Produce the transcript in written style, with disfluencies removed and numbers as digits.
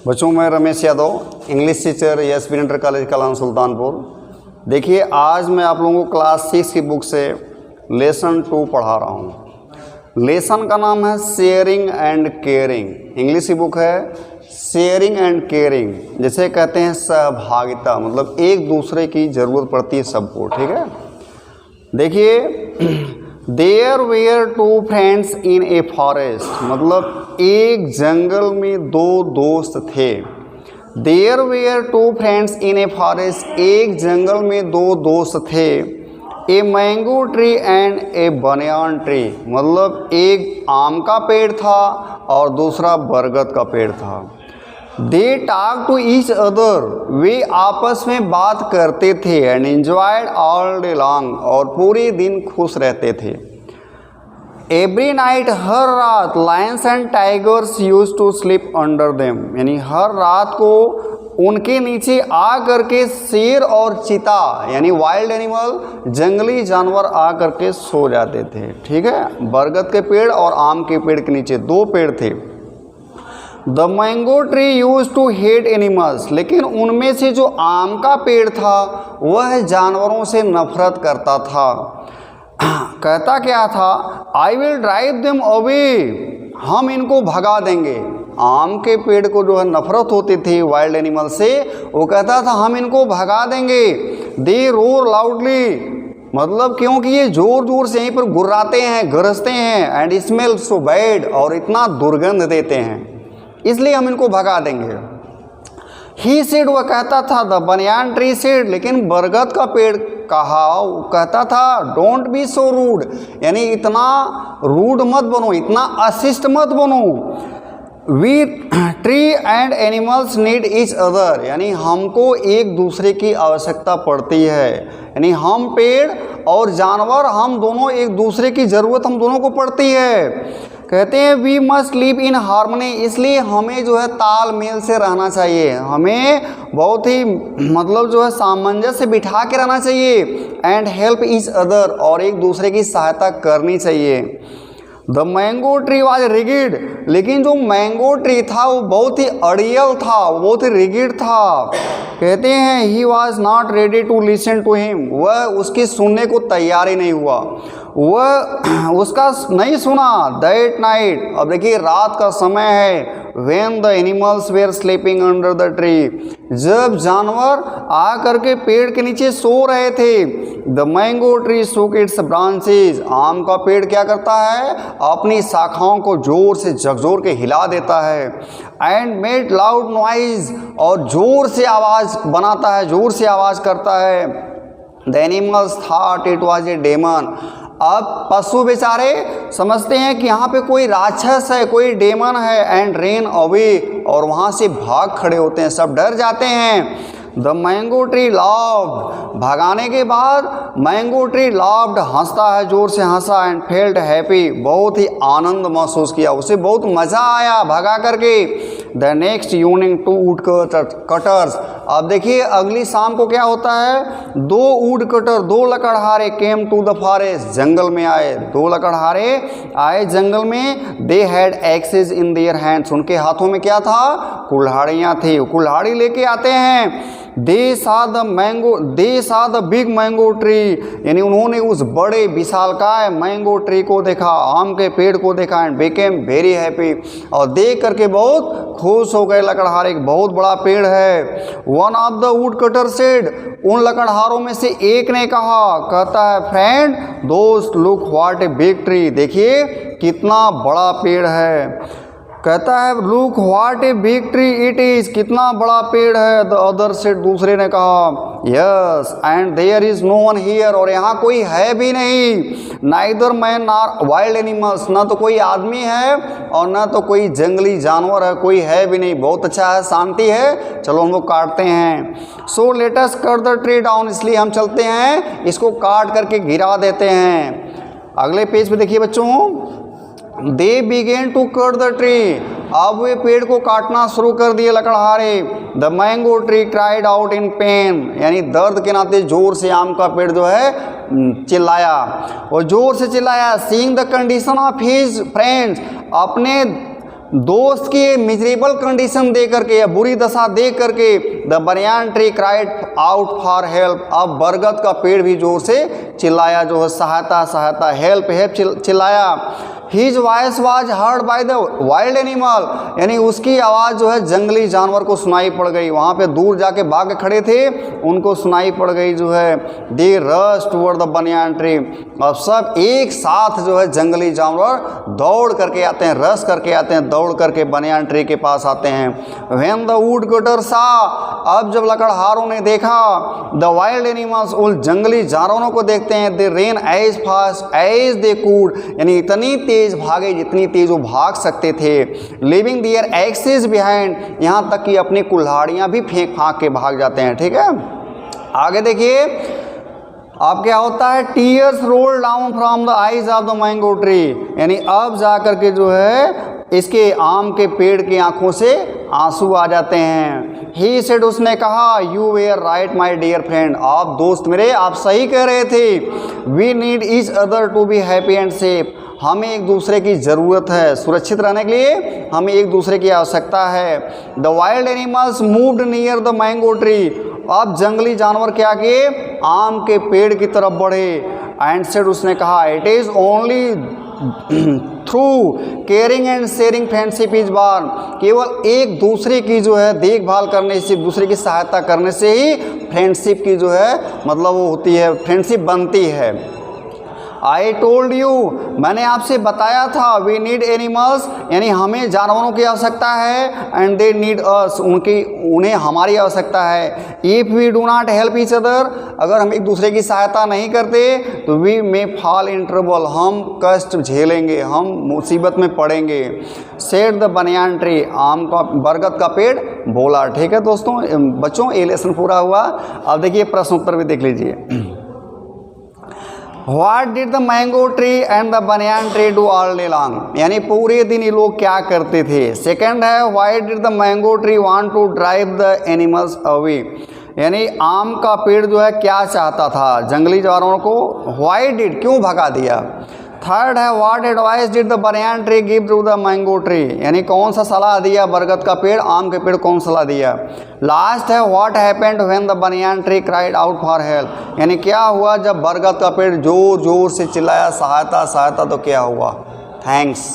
बच्चों, मैं Ramesh Yadav, English teacher SP inter college Kalan Sultanpur. देखिए, आज मैं आप लोगों को क्लास 6 की बुक से लेसन 2 पढ़ा रहा हूँ। लेसन का नाम है शेयरिंग एंड केयरिंग। इंग्लिश की बुक है शेयरिंग एंड केयरिंग, जिसे कहते हैं सहभागिता, मतलब एक दूसरे की ज़रूरत पड़ती है सबको। ठीक है, देखिए, there were 2 friends in a forest, मतलब एक जंगल में 2 दोस्त थे। There were 2 friends in a forest, एक जंगल में 2 दोस्त थे। A mango tree and a banyan tree, मतलब एक आम का पेड़ था और दूसरा बरगद का पेड़ था। They talk to each other, वे आपस में बात करते थे। And enjoyed all day long, और पूरे दिन खुश रहते थे। एवरी नाइट, हर रात, lions and tigers use to sleep under them, यानी हर रात को उनके नीचे आ करके शेर और चीता, यानी वाइल्ड एनिमल, जंगली जानवर आ करके सो जाते थे। ठीक है, बरगद के पेड़ और आम के पेड़ के नीचे 2 पेड़ थे। The mango tree use to hate animals, लेकिन उनमें से जो आम का पेड़ था वह जानवरों से नफरत करता था। कहता क्या था, I will drive them away, हम इनको भगा देंगे। आम के पेड़ को जो है नफरत होती थी वाइल्ड एनिमल से, वो कहता था हम इनको भगा देंगे। दे रोर लाउडली, मतलब क्योंकि ये जोर जोर से यहीं पर गुर्राते हैं, गरजते हैं। एंड स्मेल सो बैड, और इतना दुर्गंध देते हैं, इसलिए हम इनको भगा देंगे। ही सेड, वह कहता था। द बनियान ट्री सेड, लेकिन बरगद का पेड़ कहता था, डोंट बी सो रूड, यानी इतना रूड मत बनो, इतना अशिष्ट मत बनो। We tree and animals need each other, यानी हमको एक दूसरे की आवश्यकता पड़ती है, यानी हम पेड़ और जानवर, हम दोनों एक दूसरे की ज़रूरत हम दोनों को पड़ती है। कहते हैं we must live in harmony, इसलिए हमें जो है तालमेल से रहना चाहिए, हमें बहुत ही मतलब जो है सामंजस्य से बिठा के रहना चाहिए। एंड हेल्प ईच अदर, और एक दूसरे की सहायता करनी चाहिए। The mango tree was rigid, लेकिन जो मैंगो ट्री था वो बहुत ही अड़ियल था, बहुत ही रिगिड था। कहते हैं he was not ready to listen to him, वह उसकी सुनने को तैयार ही नहीं हुआ, वह उसका नहीं सुना। दैट नाइट, अब देखिए रात का समय है। When the animals were sleeping under the tree, जब जानवर आ करके पेड़ के नीचे सो रहे थे। The mango tree shook its branches, आम का पेड़ क्या करता है, अपनी शाखाओं को जोर से झकझोर के हिला देता है। And made loud noise, और जोर से आवाज़ बनाता है, जोर से आवाज़ करता है। The animals thought it was a demon, अब पशु बेचारे समझते हैं कि यहाँ पे कोई राक्षस है, कोई डेमन है। एंड रेन अवे, और वहाँ से भाग खड़े होते हैं, सब डर जाते हैं। द मैंगो ट्री लाफ्ड, भगाने के बाद मैंगो ट्री लाफ्ड, हंसता है, जोर से हंसा। एंड फेल्ट हैप्पी, बहुत ही आनंद महसूस किया, उसे बहुत मज़ा आया भगा करके। The next evening 2 wood cutters, अब देखिए अगली शाम को क्या होता है, 2 वुड कटर, 2 लकड़हारे केम टू द फॉरेस्ट, जंगल में आए। 2 लकड़हारे आए जंगल में। They had axes in their hands, उनके हाथों में क्या था, कुल्हाड़ियाँ थी, कुल्हाड़ी लेके आते हैं। दे सा द बिग मैंगो ट्री, यानी उन्होंने उस बड़े विशालकाय मैंगो ट्री को देखा, आम के पेड़ को देखा। एंड बिकेम वेरी हैप्पी, और देख करके बहुत खुश हो गए लकड़हारे, एक बहुत बड़ा पेड़ है। One of the wood cutter said, उन लकड़हारों में से एक ने कहा, कहता है, फ्रेंड दोस्त, look what a big tree, देखिए कितना बड़ा पेड़ है। कहता है look what a big tree it is, कितना बड़ा पेड़ है। द अदर सेड, दूसरे ने कहा, yes and there is no one here, और यहाँ कोई है भी नहीं। Neither man nor wild animals, ना तो कोई आदमी है और ना तो कोई जंगली जानवर है, कोई है भी नहीं। बहुत अच्छा है, शांति है, चलो हम लोग काटते हैं। So let us cut the tree down, इसलिए हम चलते हैं, इसको काट करके गिरा देते हैं। अगले पेज पे देखिए बच्चों, they began to cut the tree, अब वे पेड़ को काटना शुरू कर दिए लकड़हारे। The mango tree cried out in pain, यानी दर्द के नाते जोर से आम का पेड़ जो है चिल्लाया, और जोर से चिल्लाया। Seeing the condition of his friends, अपने दोस्त की मिजरेबल कंडीशन देख करके या बुरी दशा देख करके the banyan tree cried out for help. अब बरगद का पेड़ भी जोर से चिल्लाया, जो है सहायता सहायता, हेल्प हेल्प चिल्लाया। His voice was heard by the wild animal, यानी उसकी आवाज़ जो है जंगली जानवर को सुनाई पड़ गई। वहाँ पे दूर जाके भाग के खड़े थे, उनको सुनाई पड़ गई जो है। They rushed toward the banyan tree। अब सब एक साथ जो है जंगली जानवर दौड़ करके आते हैं, रस करके आते हैं, दौड़ करके बनियान ट्री के पास आते हैं। When the woodcutter saw, अब जब लकड़हारों ने देखा, the wild animals, उन जंगली जानवरों को देखते हैं, they ran as fast as they could, यानी इतनी तेज भागे जितनी तेज वो भाग सकते थे। लिविंग देयर एक्सेस बिहाइंड, यहाँ तक कि अपनी कुल्हाड़ियाँ भी फेंक फाँक के भाग जाते हैं। ठीक है, आगे देखिए अब क्या होता है। Tears roll down from the eyes of the mango tree, यानी अब जा कर के जो है इसके आम के पेड़ की आंखों से आंसू आ जाते हैं। ही सेड, उसने कहा, you were right my dear friend, आप दोस्त मेरे आप सही कह रहे थे। We need each other to be happy and safe, हमें एक दूसरे की ज़रूरत है, सुरक्षित रहने के लिए हमें एक दूसरे की आवश्यकता है। The wild animals moved near the mango tree, अब जंगली जानवर क्या किए, आम के पेड़ की तरफ बढ़े। एंड सेड, उसने कहा, it is only through caring and sharing friendship is born, केवल एक दूसरे की जो है देखभाल करने से, एक दूसरे की सहायता करने से ही फ्रेंडशिप की जो है मतलब वो होती है, फ्रेंडशिप बनती है। आई टोल्ड यू, मैंने आपसे बताया था, वी नीड एनिमल्स, यानी हमें जानवरों की आवश्यकता है, एंड दे नीड अस, उन्हें हमारी आवश्यकता है। If we do not help each other, अगर हम एक दूसरे की सहायता नहीं करते तो we may fall in trouble, हम कष्ट झेलेंगे, हम मुसीबत में पड़ेंगे। सेड द बनियान ट्री, आम का बरगद का पेड़ बोला। ठीक है दोस्तों, बच्चों ये लेसन पूरा हुआ। अब देखिए प्रश्न उत्तर भी देख लीजिए। What did the mango tree and the banyan tree do all day long, यानी पूरे दिन ये लोग क्या करते थे। सेकंड है, why did the mango tree want to drive the animals away, यानी आम का पेड़ जो है क्या चाहता था, जंगली जानवरों को why did, क्यों भगा दिया। थर्ड है, what advice did the banyan tree give to the mango tree, यानी कौन सा सलाह दिया बरगद का पेड़ आम के पेड़ कौन सलाह दिया। लास्ट है, what happened when the banyan tree cried out for help, यानी क्या हुआ जब बरगद का पेड़ जोर जोर से चिल्लाया सहायता सहायता, तो क्या हुआ। थैंक्स।